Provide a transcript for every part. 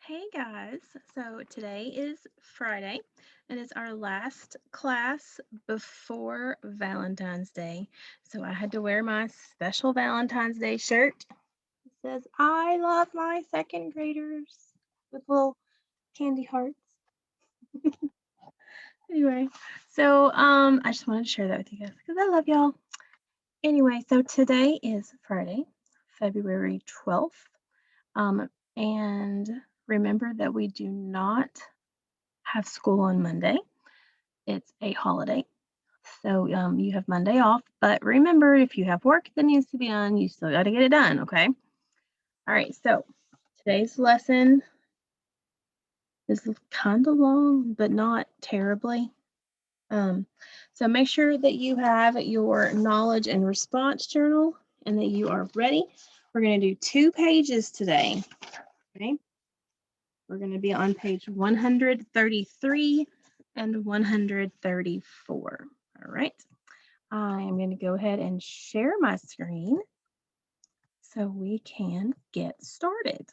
Hey guys, so today is Friday and it's our last class before Valentine's Day. So I had to wear my special Valentine's Day shirt. It says, I love my second graders with little candy hearts. Anyway, so I just wanted to share that with you guys because I love y'all. Anyway, so today is Friday, February 12th. And remember that we do not have school on Monday. It's a holiday. So you have Monday off. But remember, if you have work that needs to be done, you still got to get it done. Okay. All right. So today's lesson is kind of long, but not terribly. Um, so make sure that you have your knowledge and response journal and that you are ready. We're going to do 2 pages today. Okay. We're going to be on page 133 and 134. All right. I am going to go ahead and share my screen so we can get started.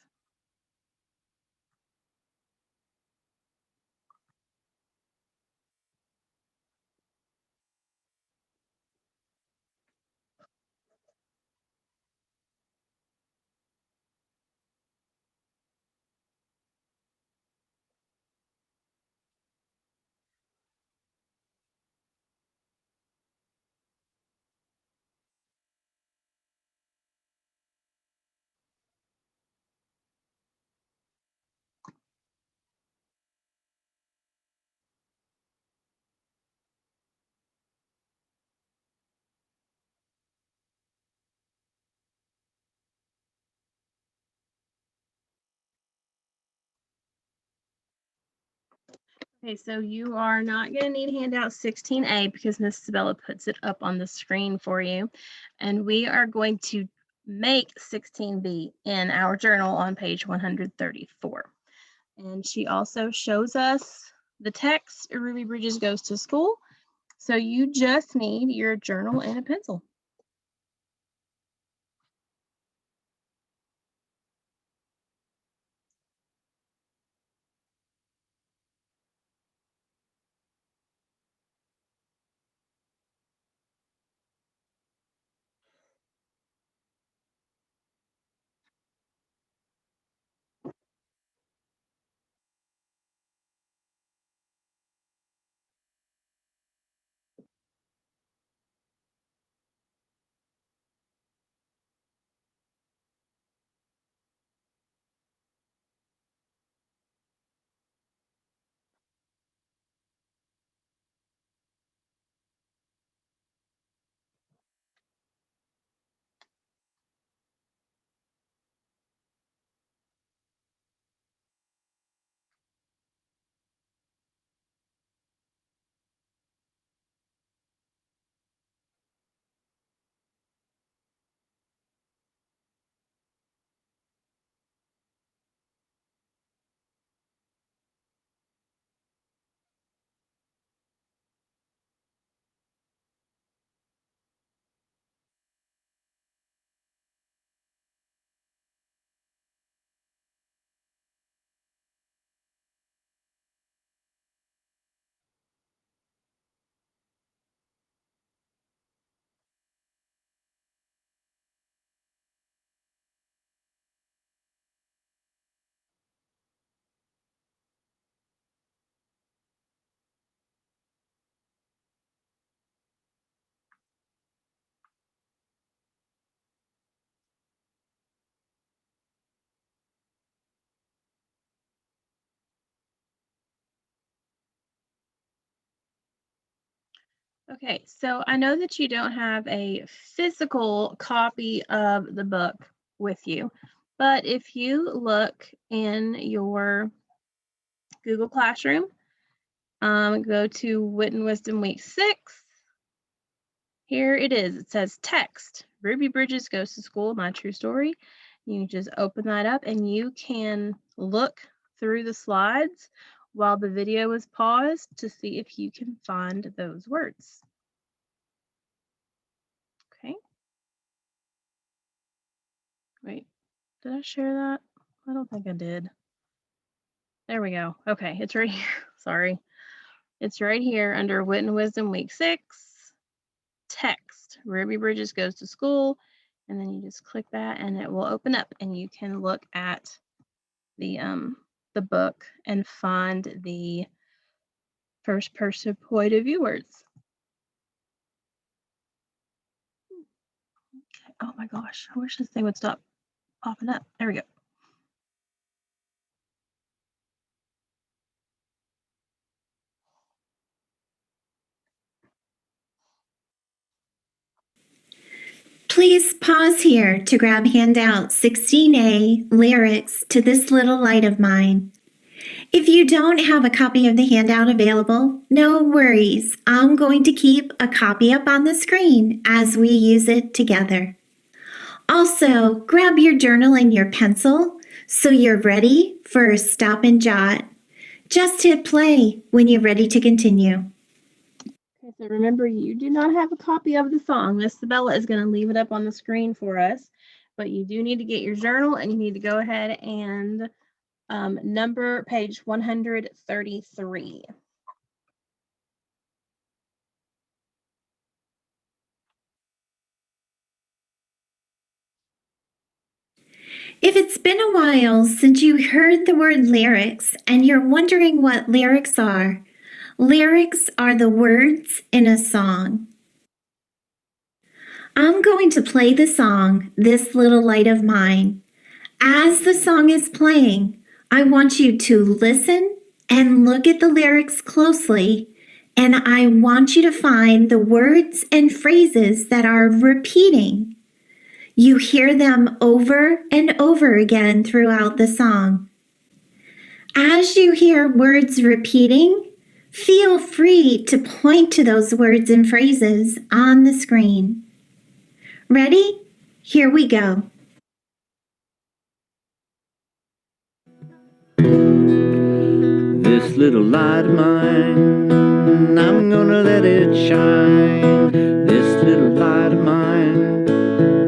Okay, so you are not going to need handout 16A because Miss Sabella puts it up on the screen for you. And we are going to make 16B in our journal on page 134. And she also shows us the text, Ruby Bridges Goes to School. So you just need your journal and a pencil. Okay, so I know that you don't have a physical copy of the book with you, but if you look in your Google Classroom, go to Wit and Wisdom Week 6. Here it is. It says text. Ruby Bridges Goes to School, My True Story. You just open that up and you can look through the slides while the video is paused to see if you can find those words. Okay. Wait, did I share that? I don't think I did. There we go. Okay, it's right here. Sorry. It's right here under Wit and Wisdom Week 6, text. Ruby Bridges goes to school, and then you just click that and it will open up and you can look at the book and find the first person point of view words. Okay. Oh my gosh, I wish this thing would stop popping up. There we go. Please pause here to grab handout 16A, Lyrics to This Little Light of Mine. If you don't have a copy of the handout available, no worries. I'm going to keep a copy up on the screen as we use it together. Also, grab your journal and your pencil so you're ready for a stop and jot. Just hit play when you're ready to continue. Okay, so remember, you do not have a copy of the song. Miss Sabella is going to leave it up on the screen for us, but you do need to get your journal and you need to go ahead and number page 133. If it's been a while since you heard the word lyrics and you're wondering what lyrics are the words in a song. I'm going to play the song, This Little Light of Mine. As the song is playing, I want you to listen and look at the lyrics closely, and I want you to find the words and phrases that are repeating. You hear them over and over again throughout the song. As you hear words repeating, feel free to point to those words and phrases on the screen. Ready? Here we go. This little light of mine, I'm gonna let it shine. This little light of mine,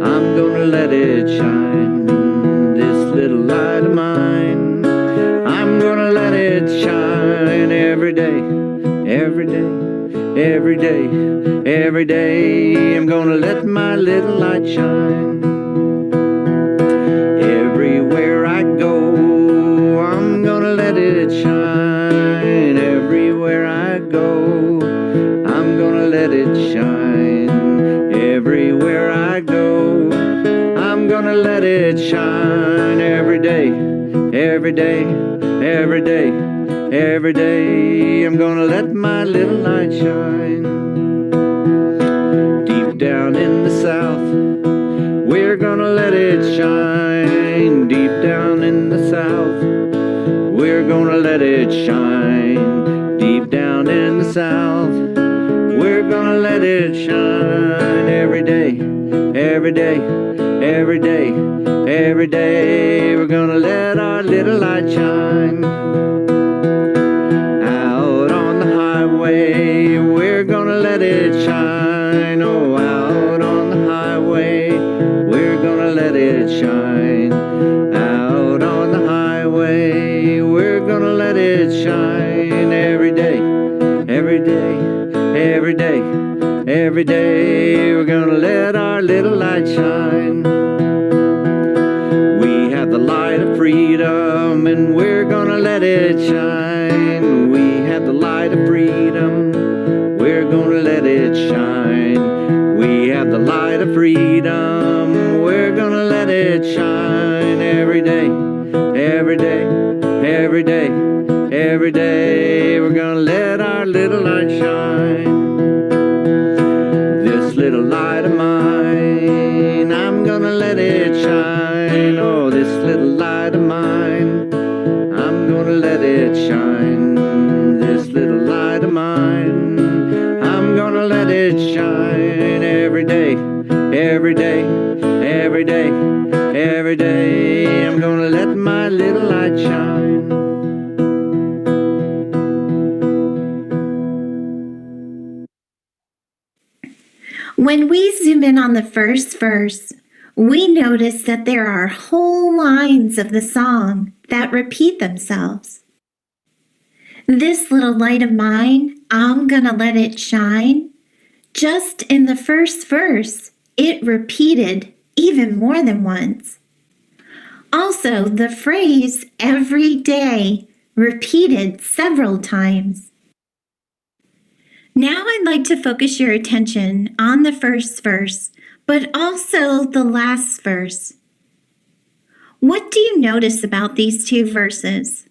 I'm gonna let it shine. This little light of mine, I'm gonna let it shine every day, every day, every day, every day. I'm gonna let my little light shine. Everywhere I go, I'm gonna let it shine. Everywhere I go, I'm gonna let it shine. Everywhere I go, I'm gonna let it shine every day, every day, every day, every day. I'm gonna let my little light shine. Deep down in the South, we're gonna let it shine. Deep down in the South, we're gonna let it shine. Deep down in the South, we're gonna let it shine every day, every day, every day, every day. We're gonna let our little light shine. Out on the highway, we're gonna let it shine. Oh, out on the highway, we're gonna let it shine. Out on the highway, we're gonna let it shine every day, every day, every day, every day. We're gonna let our little light shine. We have the light of freedom and we're gonna let it shine. We have the light of freedom, we're gonna let it shine. We have the light of freedom, we're gonna let it shine every day, every day, every day, every day. We're gonna let our little light shine. This little light of mine, I'm gonna let it shine. Oh, this little light of mine, I'm gonna let it shine. This little light of mine, I'm gonna let it shine every day, every day, every day, every day. I'm gonna let my little light shine. When we zoom in on the first verse, we notice that there are whole lines of the song that repeat themselves. This little light of mine, I'm gonna let it shine. Just in the first verse, it repeated even more than once. Also, the phrase every day repeated several times. Now I'd like to focus your attention on the first verse, but also the last verse. What do you notice about these two verses?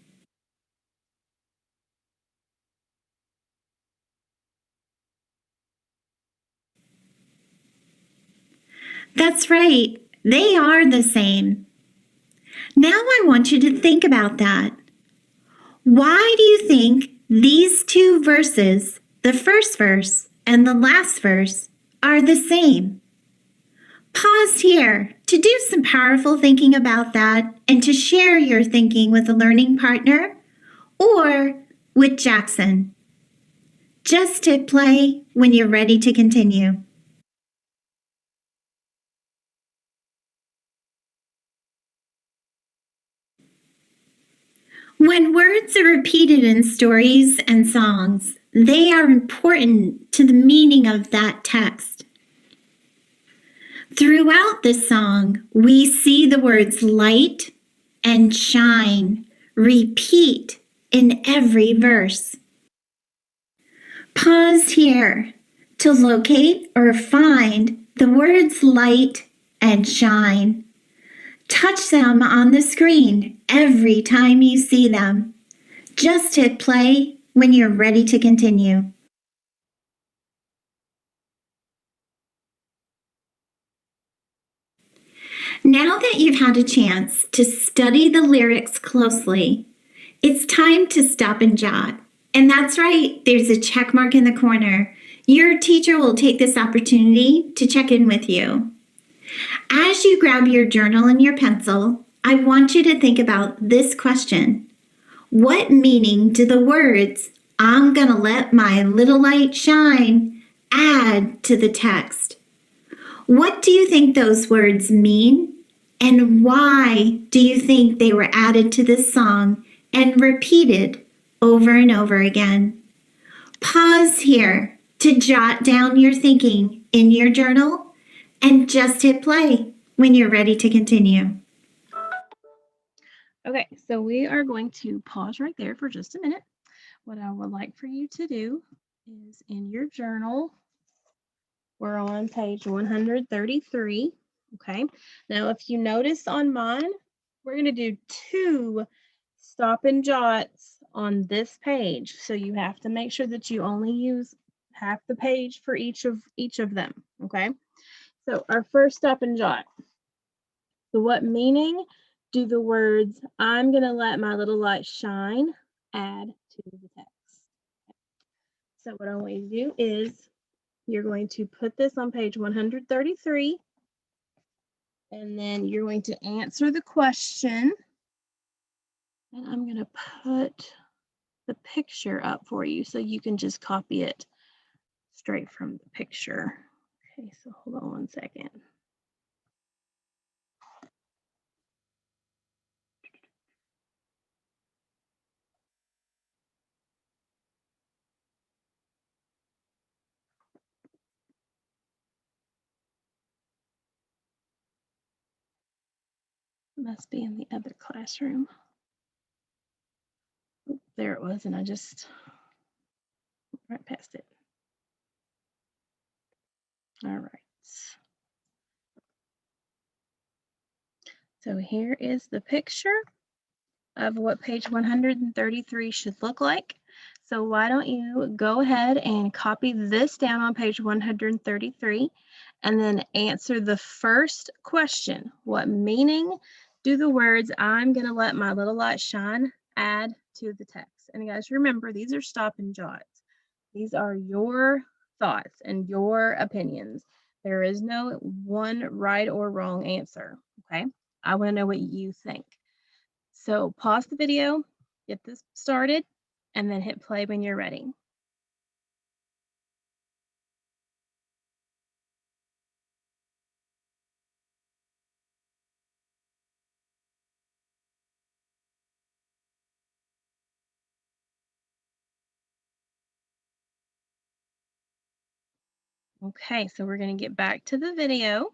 That's right, they are the same. Now I want you to think about that. Why do you think these two verses, the first verse and the last verse, are the same? Pause here to do some powerful thinking about that and to share your thinking with a learning partner or with Jackson. Just hit play when you're ready to continue. When words are repeated in stories and songs, they are important to the meaning of that text. Throughout this song, we see the words light and shine repeat in every verse. Pause here to locate or find the words light and shine. Touch them on the screen every time you see them. Just hit play when you're ready to continue. Now that you've had a chance to study the lyrics closely, it's time to stop and jot. And that's right, there's a check mark in the corner. Your teacher will take this opportunity to check in with you. As you grab your journal and your pencil, I want you to think about this question. What meaning do the words, "I'm gonna let my little light shine," add to the text? What do you think those words mean? And why do you think they were added to this song and repeated over and over again? Pause here to jot down your thinking in your journal and just hit play when you're ready to continue. Okay, so we are going to pause right there for just a minute. What I would like for you to do is in your journal, we're on page 133. Okay, now if you notice on mine, we're going to do 2 stop and jots on this page. So you have to make sure that you only use half the page for each of them. Okay, so our first stop and jot. So what meaning do the words "I'm gonna let my little light shine" add to the text? So what I want you to do is you're going to put this on page 133, and then you're going to answer the question. And I'm going to put the picture up for you so you can just copy it straight from the picture. Okay, so hold on one second. Must be in the other classroom. Oh, there it was, and I just right past it. All right. So here is the picture of what page 133 should look like. So why don't you go ahead and copy this down on page 133 and then answer the first question. What meaning do the words "I'm gonna let my little light shine" add to the text? And guys, remember, these are stop and jots. These are your thoughts and your opinions. There is no one right or wrong answer, okay? I want to know what you think. So pause the video, get this started, and then hit play when you're ready. Okay, so we're going to get back to the video.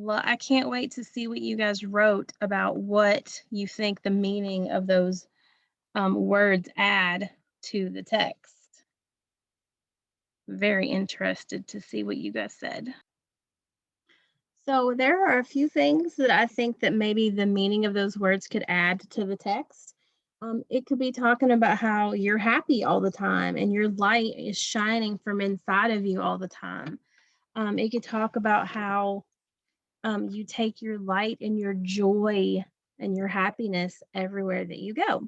I can't wait to see what you guys wrote about what you think the meaning of those words add to the text. Very interested to see what you guys said. So there are a few things that I think that maybe the meaning of those words could add to the text. It could be talking about how you're happy all the time and your light is shining from inside of you all the time. It could talk about how you take your light and your joy and your happiness everywhere that you go.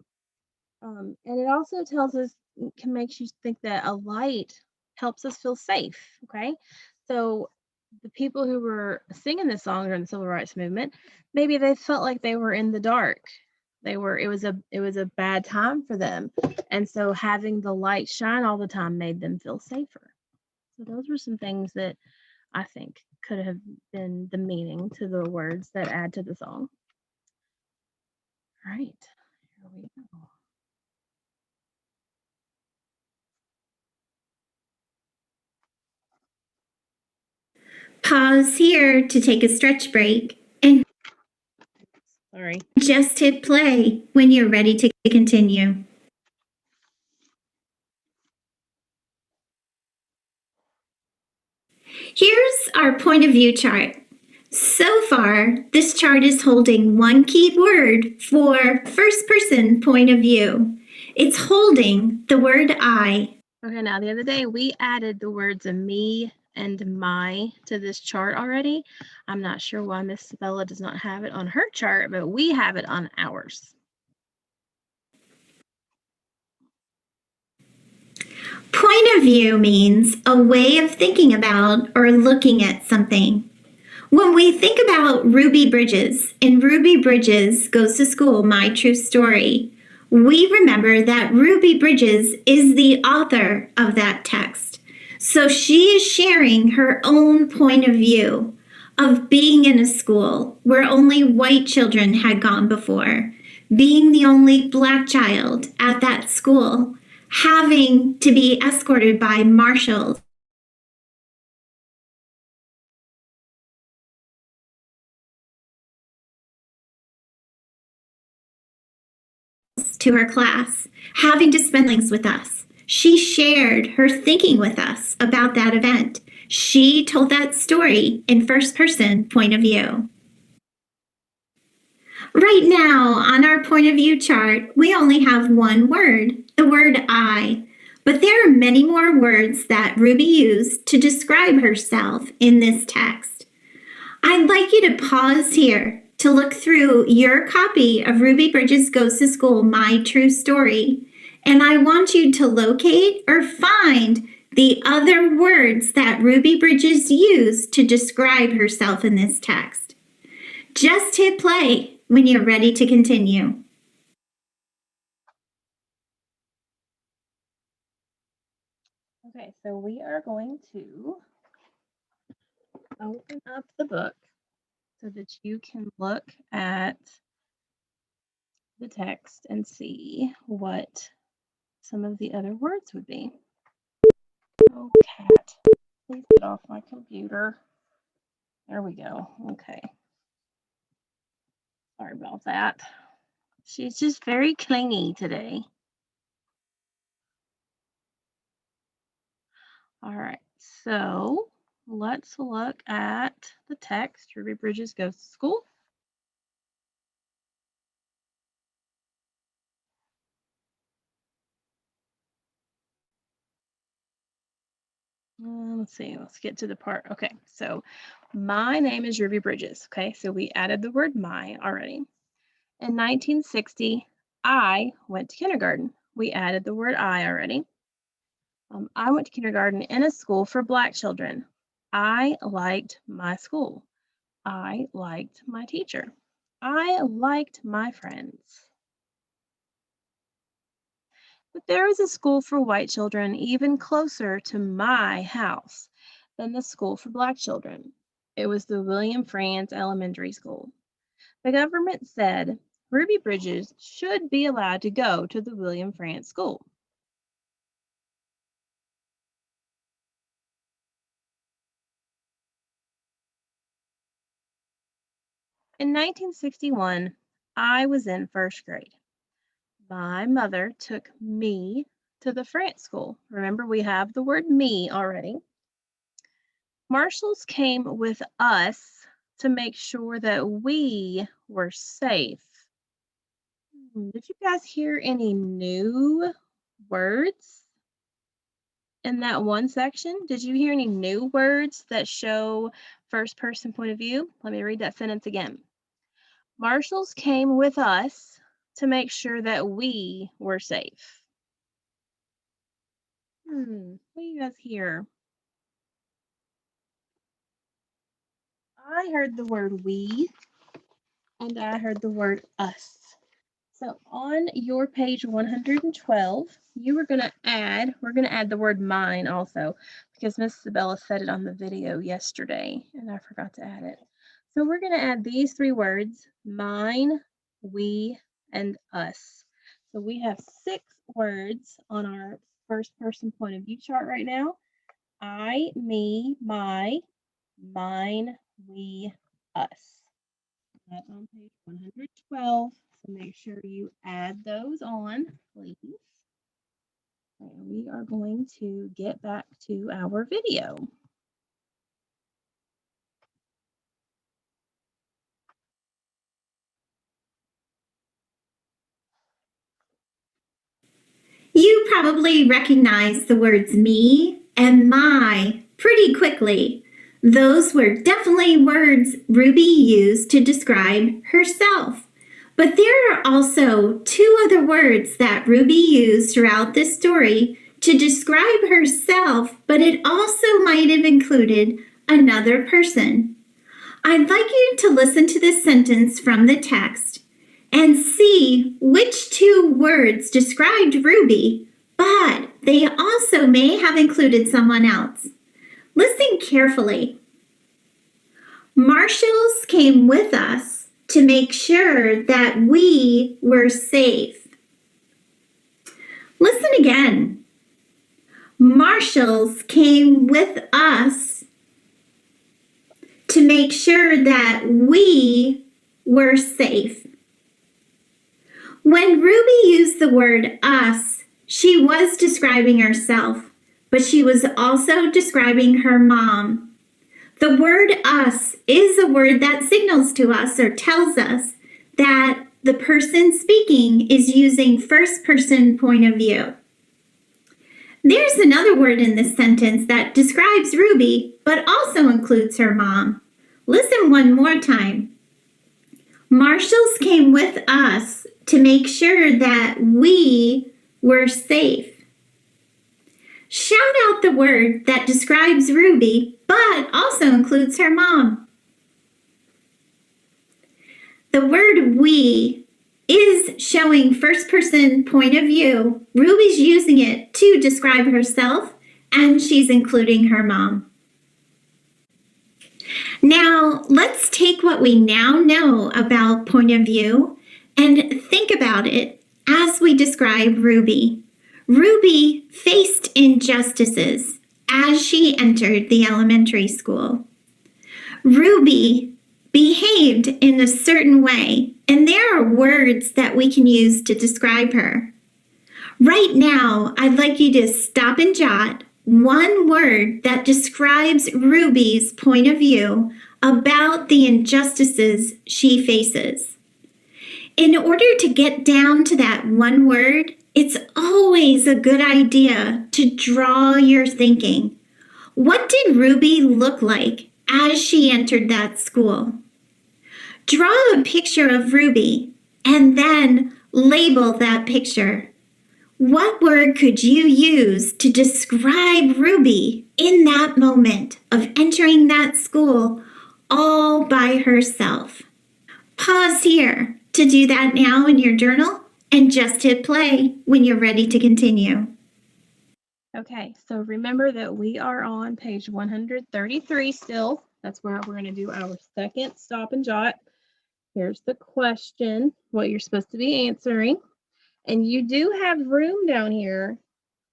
And it also tells us, can make you think that a light helps us feel safe. Okay. So the people who were singing this song during the civil rights movement, maybe they felt like they were in the dark. It was a bad time for them. And so having the light shine all the time made them feel safer. So those were some things that I think could have been the meaning to the words that add to the song. All right. Here we go. Pause here to take a stretch break and Sorry. just hit play when you're ready to continue. Here's our point of view chart. So far, this chart is holding one key word for first person point of view. It's holding the word I. Okay, now the other day we added the words of me and my to this chart already. I'm not sure why Miss Bella does not have it on her chart, but we have it on ours. Point of view means a way of thinking about or looking at something. When we think about Ruby Bridges in Ruby Bridges Goes to School, My True Story, we remember that Ruby Bridges is the author of that text. So she is sharing her own point of view of being in a school where only white children had gone before, being the only black child at that school, having to be escorted by marshals to her class, having to spend links with us. She shared her thinking with us about that event. She told that story in first person point of view. Right now, on our point of view chart, we only have one word, the word I. But there are many more words that Ruby used to describe herself in this text. I'd like you to pause here to look through your copy of Ruby Bridges Goes to School, My True Story, and I want you to locate or find the other words that Ruby Bridges used to describe herself in this text. Just hit play when you're ready to continue. Okay, so we are going to open up the book so that you can look at the text and see what some of the other words would be. Oh, cat, please get off my computer. There we go. Okay. Sorry about that. She's just very clingy today. All right, so let's look at the text. Ruby Bridges Goes to School. Let's see, let's get to the part. Okay, so my name is Ruby Bridges. Okay, so we added the word my already. In 1960, I went to kindergarten. We added the word I already. I went to kindergarten in a school for Black children. I liked my school. I liked my teacher. I liked my friends. But there is a school for white children even closer to my house than the school for Black children. It was the William Frantz Elementary School. The government said Ruby Bridges should be allowed to go to the William Frantz School. In 1961, I was in first grade. My mother took me to the France school. Remember, we have the word me already. Marshals came with us to make sure that we were safe. Did you guys hear any new words in that one section? Did you hear any new words that show first person point of view? Let me read that sentence again. Marshals came with us to make sure that we were safe. What do you guys hear? I heard the word we and I heard the word us. So on your page 112, we're going to add the word mine also because Miss Isabella said it on the video yesterday and I forgot to add it. So we're going to add these three words, mine, we, and us. So we have 6 words on our first person point of view chart right now. I, me, my, mine, we, us. That's on page 112. So make sure you add those on, please. And we are going to get back to our video. You probably recognize the words me and my pretty quickly. Those were definitely words Ruby used to describe herself. But there are also 2 other words that Ruby used throughout this story to describe herself, but it also might have included another person. I'd like you to listen to this sentence from the text and see which 2 words described Ruby, but they also may have included someone else. Listen carefully. Marshals came with us to make sure that we were safe. Listen again. Marshals came with us to make sure that we were safe. When Ruby used the word us, she was describing herself, but she was also describing her mom. The word us is a word that signals to us or tells us that the person speaking is using first person point of view. There's another word in this sentence that describes Ruby, but also includes her mom. Listen one more time. Marshals came with us to make sure that we were safe. Shout out the word that describes Ruby, but also includes her mom. The word we is showing first person point of view. Ruby's using it to describe herself, and she's including her mom. Now, let's take what we now know about point of view and think about it as we describe Ruby. Ruby faced injustices as she entered the elementary school. Ruby behaved in a certain way, and there are words that we can use to describe her. Right now, I'd like you to stop and jot one word that describes Ruby's point of view about the injustices she faces. In order to get down to that one word, it's always a good idea to draw your thinking. What did Ruby look like as she entered that school? Draw a picture of Ruby and then label that picture. What word could you use to describe Ruby in that moment of entering that school all by herself? Pause here to do that now in your journal and just hit play when you're ready to continue. Okay, so remember that we are on page 133 still. That's where we're going to do our second stop and jot. Here's the question, what you're supposed to be answering. And you do have room down here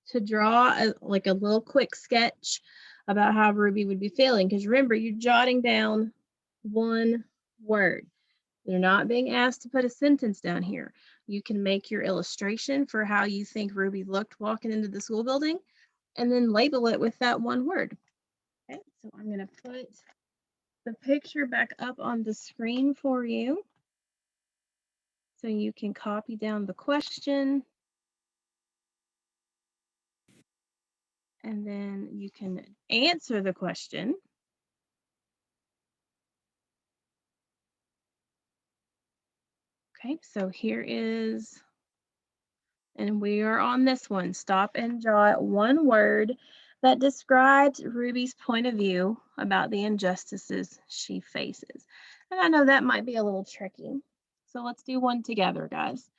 to draw a little quick sketch about how Ruby would be feeling. Because remember, you're jotting down one word. You're not being asked to put a sentence down here. You can make your illustration for how you think Ruby looked walking into the school building and then label it with that one word. Okay, so I'm going to put the picture back up on the screen for you so you can copy down the question and then you can answer the question. Okay, so here is, and we are on this one. Stop and jot one word that describes Ruby's point of view about the injustices she faces. And I know that might be a little tricky. So let's do one together, guys.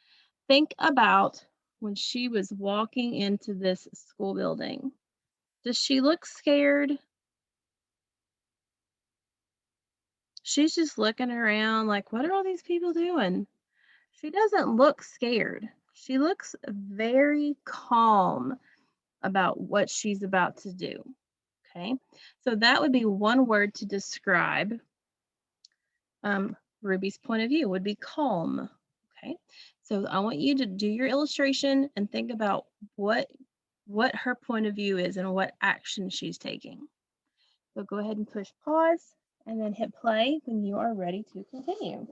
Think about when she was walking into this school building. Does she look scared? She's just looking around like, what are all these people doing? She doesn't look scared. She looks very calm about what she's about to do. Okay, so that would be one word to describe Ruby's point of view would be calm. Okay, so I want you to do your illustration and think about what her point of view is and what action she's taking. So go ahead and push pause and then hit play when you are ready to continue.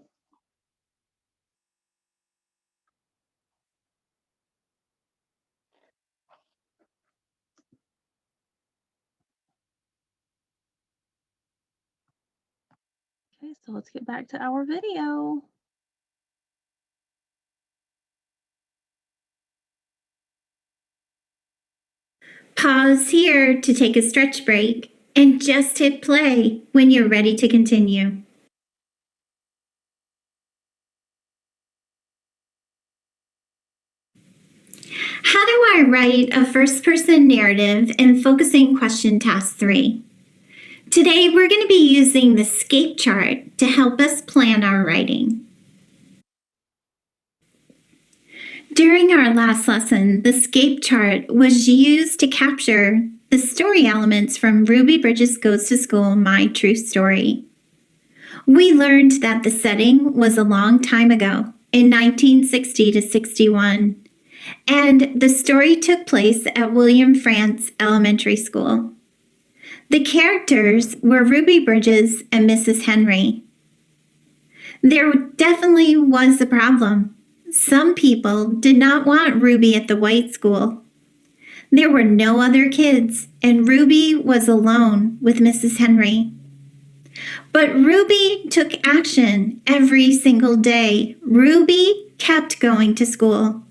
Okay, so let's get back to our video. Pause here to take a stretch break and just hit play when you're ready to continue. How do I write a first-person narrative in Focusing Question Task 3? Today, we're going to be using the SCAPE chart to help us plan our writing. During our last lesson, the SCAPE chart was used to capture the story elements from Ruby Bridges Goes to School, My True Story. We learned that the setting was a long time ago, in 1960 to 61, and the story took place at William Frantz Elementary School. The characters were Ruby Bridges and Mrs. Henry. There definitely was a problem. Some people did not want Ruby at the white school. There were no other kids, and Ruby was alone with Mrs. Henry. But Ruby took action every single day. Ruby kept going to school.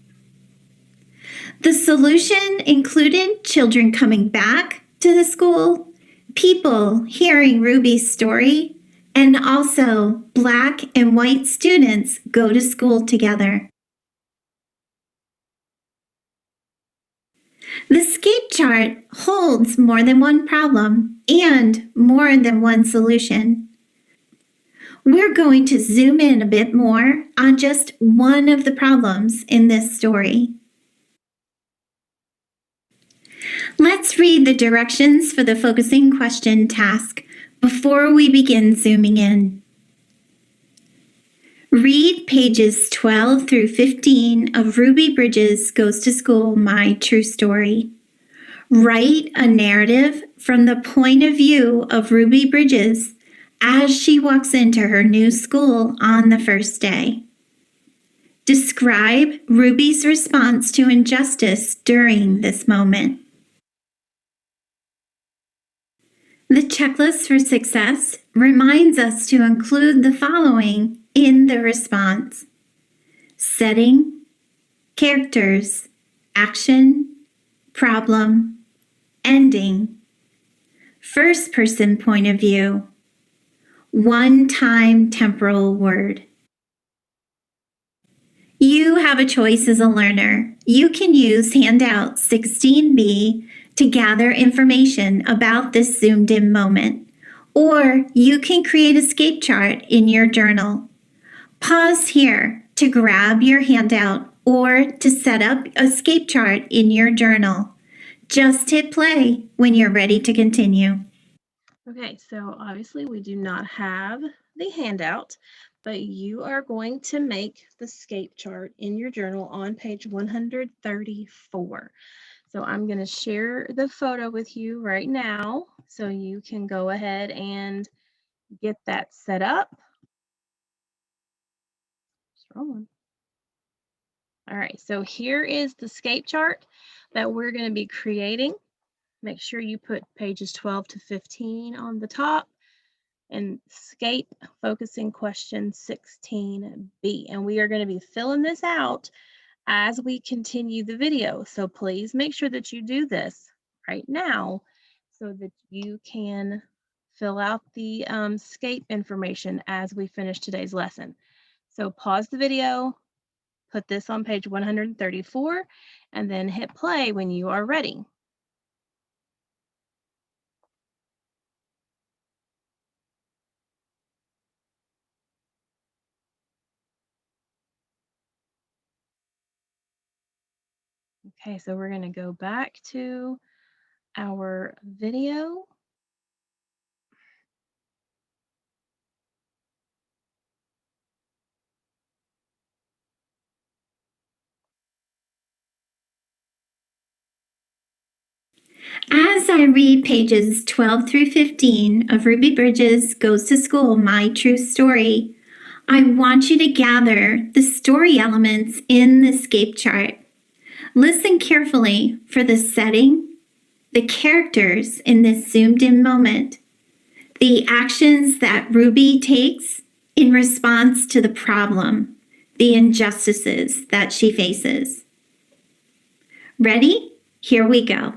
The solution included children coming back to the school, people hearing Ruby's story, and also Black and white students go to school together. The SCAPE chart holds more than one problem and more than one solution. We're going to zoom in a bit more on just one of the problems in this story. Let's read the directions for the focusing question task before we begin zooming in. Read pages 12 through 15 of Ruby Bridges Goes to School, My True Story. Write a narrative from the point of view of Ruby Bridges as she walks into her new school on the first day. Describe Ruby's response to injustice during this moment. The checklist for success reminds us to include the following in the response: setting, characters, action, problem, ending, first person point of view, one-time temporal word. You have a choice as a learner. You can use handout 16B to gather information about this zoomed-in moment, or you can create a SCAPE chart in your journal. Pause here to grab your handout or to set up a SCAPE chart in your journal. Just hit play when you're ready to continue. Okay, so obviously we do not have the handout, but you are going to make the scape chart in your journal on page 134. So I'm going to share the photo with you right now so you can go ahead and get that set up. Just rolling. All right, so here is the scape chart that we're going to be creating. Make sure you put pages 12 to 15 on the top and scape focusing question 16B. And we are going to be filling this out as we continue the video. So please make sure that you do this right now so that you can fill out the scape information as we finish today's lesson. So pause the video, put this on page 134, and then hit play when you are ready. Okay, so we're going to go back to our video. As I read pages 12 through 15 of Ruby Bridges Goes to School, My True Story, I want you to gather the story elements in the scape chart. Listen carefully for the setting, the characters in this zoomed-in moment, the actions that Ruby takes in response to the problem, the injustices that she faces. Ready? Here we go.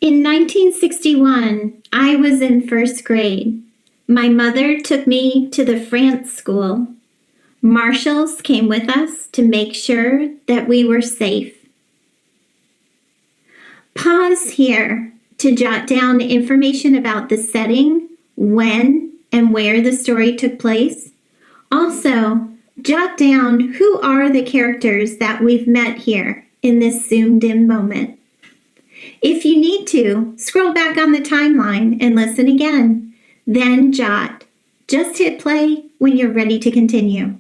In 1961, I was in first grade. My mother took me to the France school. Marshals came with us to make sure that we were safe. Pause here to jot down information about the setting, when and where the story took place. Also, jot down who are the characters that we've met here in this zoomed-in moment. If you need to, scroll back on the timeline and listen again. Then jot. Just hit play when you're ready to continue.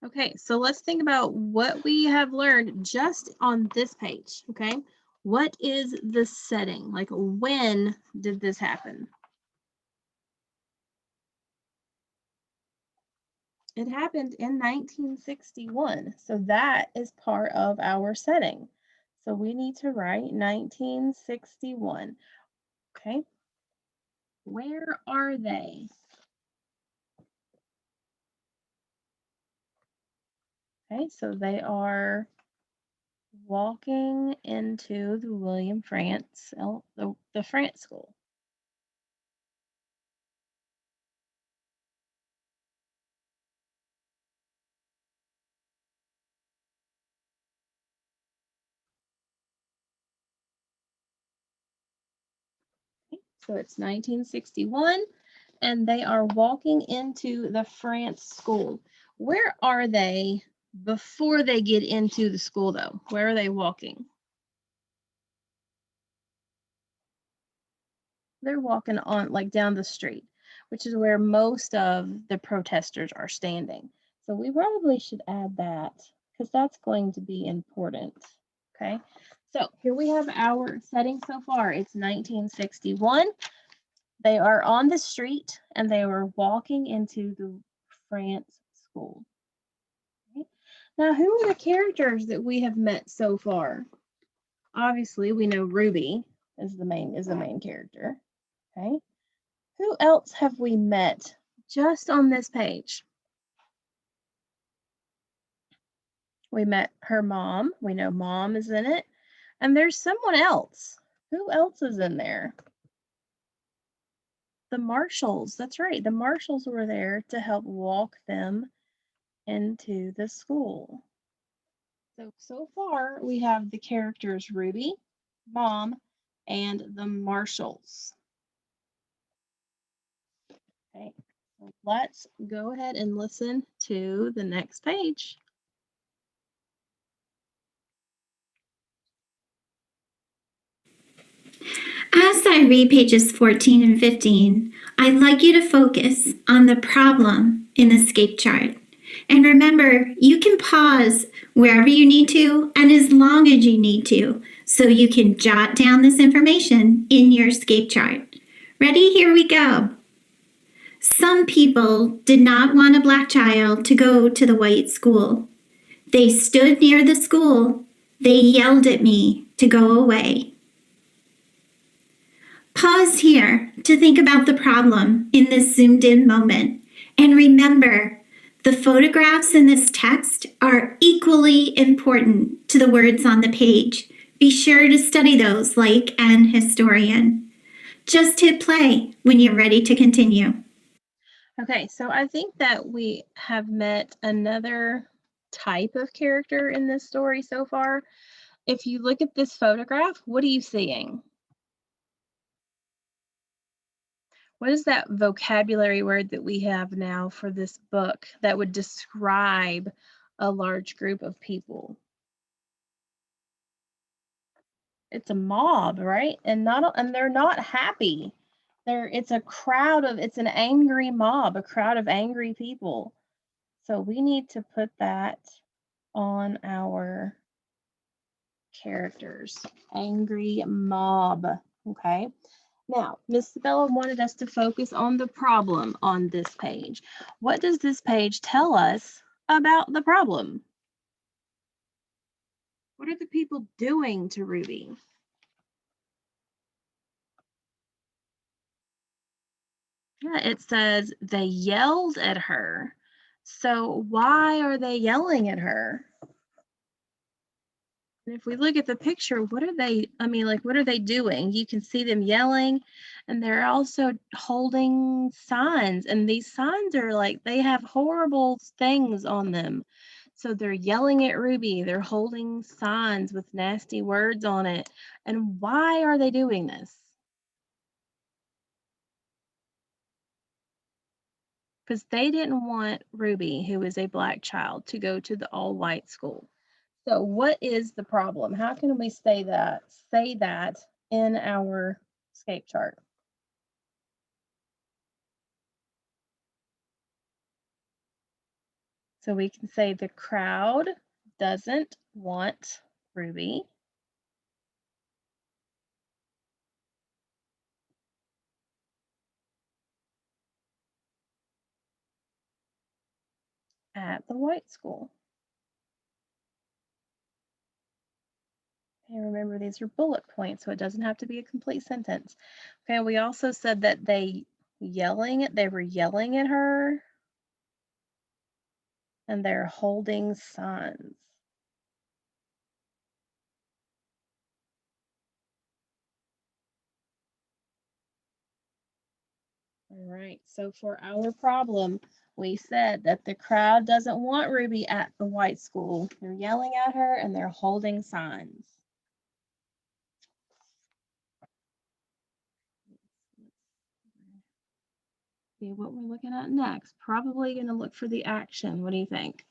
Okay, so let's think about what we have learned just on this page, okay? What is the setting? Like, when did this happen? It happened in 1961, so that is part of our setting. So we need to write 1961, okay? Where are they? Okay, so they are walking into the William France, the France school. So it's 1961, and they are walking into the France school. Where are they before they get into the school, though? Where are they walking? They're walking on, like, down the street, which is where most of the protesters are standing. So we probably should add that because that's going to be important. Okay, so here we have our setting so far. It's 1961. They are on the street and they were walking into the France school. Okay. Now, who are the characters that we have met so far? Obviously, we know Ruby is the main character. Okay. Who else have we met just on this page? We met her mom. We know mom is in it. And there's someone else. Who else is in there? The marshals. That's right. The marshals were there to help walk them into the school. So far we have the characters Ruby, mom, and the marshals. Okay, so let's go ahead and listen to the next page. As I read pages 14 and 15, I'd like you to focus on the problem in the escape chart. And remember, you can pause wherever you need to and as long as you need to, so you can jot down this information in your escape chart. Ready? Here we go. Some people did not want a black child to go to the white school. They stood near the school. They yelled at me to go away. Pause here to think about the problem in this zoomed in moment. And remember, the photographs in this text are equally important to the words on the page. Be sure to study those like an historian. Just hit play when you're ready to continue. Okay, so I think that we have met another type of character in this story so far. If you look at this photograph, what are you seeing? What is that vocabulary word that we have now for this book that would describe a large group of people? It's a mob, right? And they're not happy. It's an angry mob, a crowd of angry people. So we need to put that on our characters. Angry mob. Okay. Now, Miss Sabella wanted us to focus on the problem on this page. What does this page tell us about the problem? What are the people doing to Ruby? Yeah, it says they yelled at her. So why are they yelling at her? And if we look at the picture, what are they doing? You can see them yelling, and they're also holding signs. And these signs are they have horrible things on them. So they're yelling at Ruby. They're holding signs with nasty words on it. And why are they doing this? Because they didn't want Ruby, who is a black child, to go to the all-white school. So what is the problem? How can we say that in our escape chart? So we can say the crowd doesn't want Ruby. At the white school. And remember, these are bullet points, so it doesn't have to be a complete sentence. Okay, we also said that they were yelling at her, and they're holding signs. All right, so for our problem, we said that the crowd doesn't want Ruby at the white school. They're yelling at her and they're holding signs. See what we're looking at next. Probably going to look for the action. What do you think?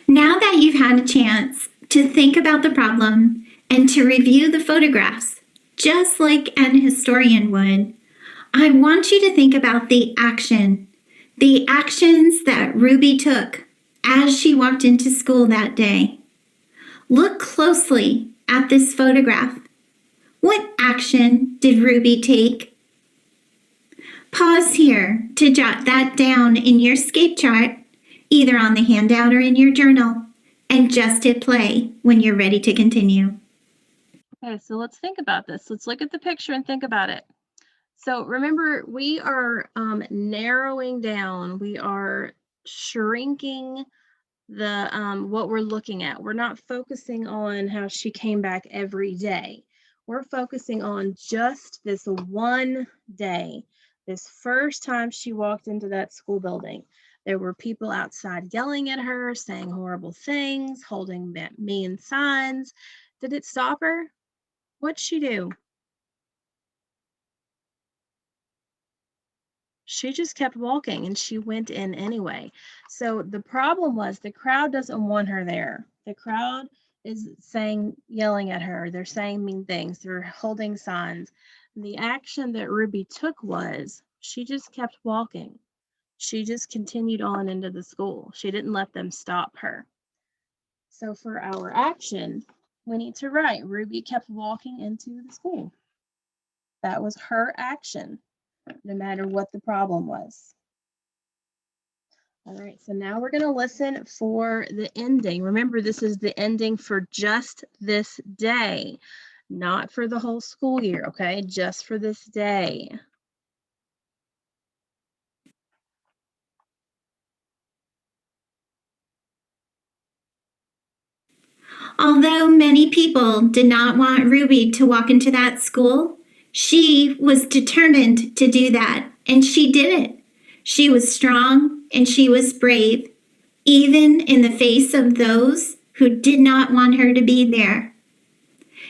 Now that you've had a chance to think about the problem and to review the photographs, just like an historian would, I want you to think about the actions that Ruby took as she walked into school that day. Look closely at this photograph. What action did Ruby take? Pause here to jot that down in your escape chart, either on the handout or in your journal, and just hit play when you're ready to continue. Okay, so let's think about this. Let's look at the picture and think about it. So remember, we are narrowing down. We are shrinking the what we're looking at. We're not focusing on how she came back every day. We're focusing on just this one day, this first time she walked into that school building. There were people outside yelling at her, saying horrible things, holding mean signs. Did it stop her? What'd she do? She just kept walking and she went in anyway. So the problem was the crowd doesn't want her there. The crowd is saying, yelling at her. They're saying mean things. They're holding signs. The action that Ruby took was she just kept walking. She just continued on into the school. She didn't let them stop her. So for our action, we need to write Ruby kept walking into the school. That was her action, no matter what the problem was. All right, so now we're going to listen for the ending. Remember, this is the ending for just this day, not for the whole school year, okay? Just for this day. Although many people did not want Ruby to walk into that school, she was determined to do that, and she did it. She was strong and she was brave, even in the face of those who did not want her to be there.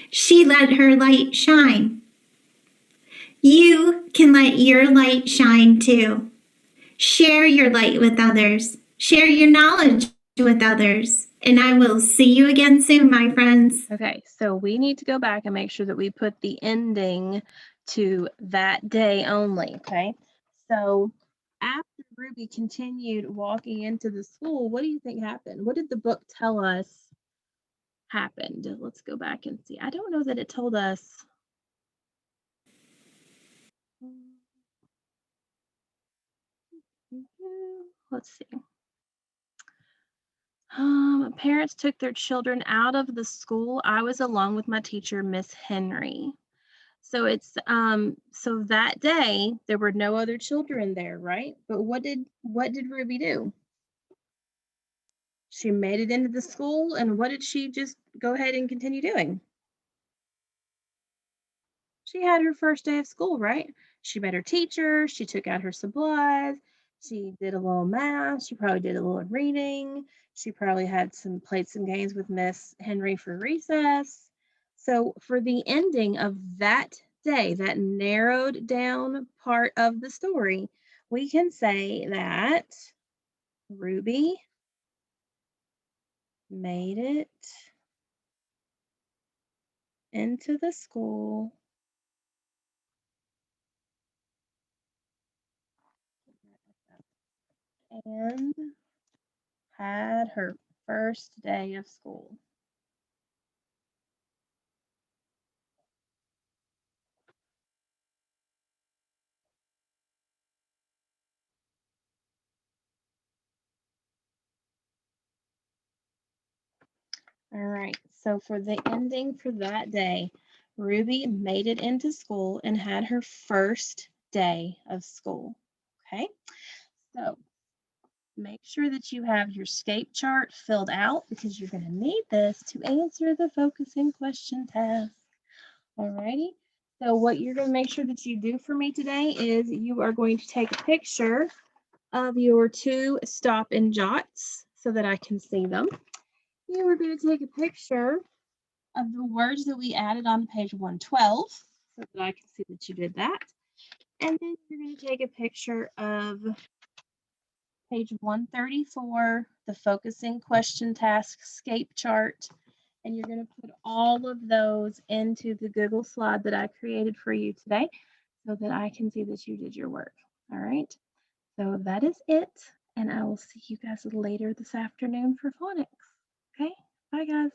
She let her light shine. You can let your light shine too. Share your light with others. Share your knowledge with others. And I will see you again soon, my friends. Okay, so we need to go back and make sure that we put the ending to that day only, okay? So after Ruby continued walking into the school, what do you think happened? What did the book tell us happened? Let's go back and see. I don't know that it told us. Let's see. Parents took their children out of the school. I was alone with my teacher, Miss Henry. So it's so that day there were no other children there, right? But what did Ruby do? She made it into the school, and what did she just go ahead and continue doing? She had her first day of school, right? She met her teacher, she took out her supplies, she did a little math, she probably did a little reading, she probably had played some games with Miss Henry for recess. So for the ending of that day, that narrowed down part of the story, we can say that Ruby made it into the school and had her first day of school. All right, so for the ending for that day, Ruby made it into school and had her first day of school. Okay, so make sure that you have your scape chart filled out because you're going to need this to answer the focusing question task. All righty, so what you're going to make sure that you do for me today is you are going to take a picture of your two stop and jots so that I can see them. You are going to take a picture of the words that we added on page 112 so that I can see that you did that. And then you're going to take a picture of page 134, the focusing question task scape chart, and you're going to put all of those into the Google slide that I created for you today so that I can see that you did your work. All right, so that is it, and I will see you guys later this afternoon for phonics. Okay, bye guys.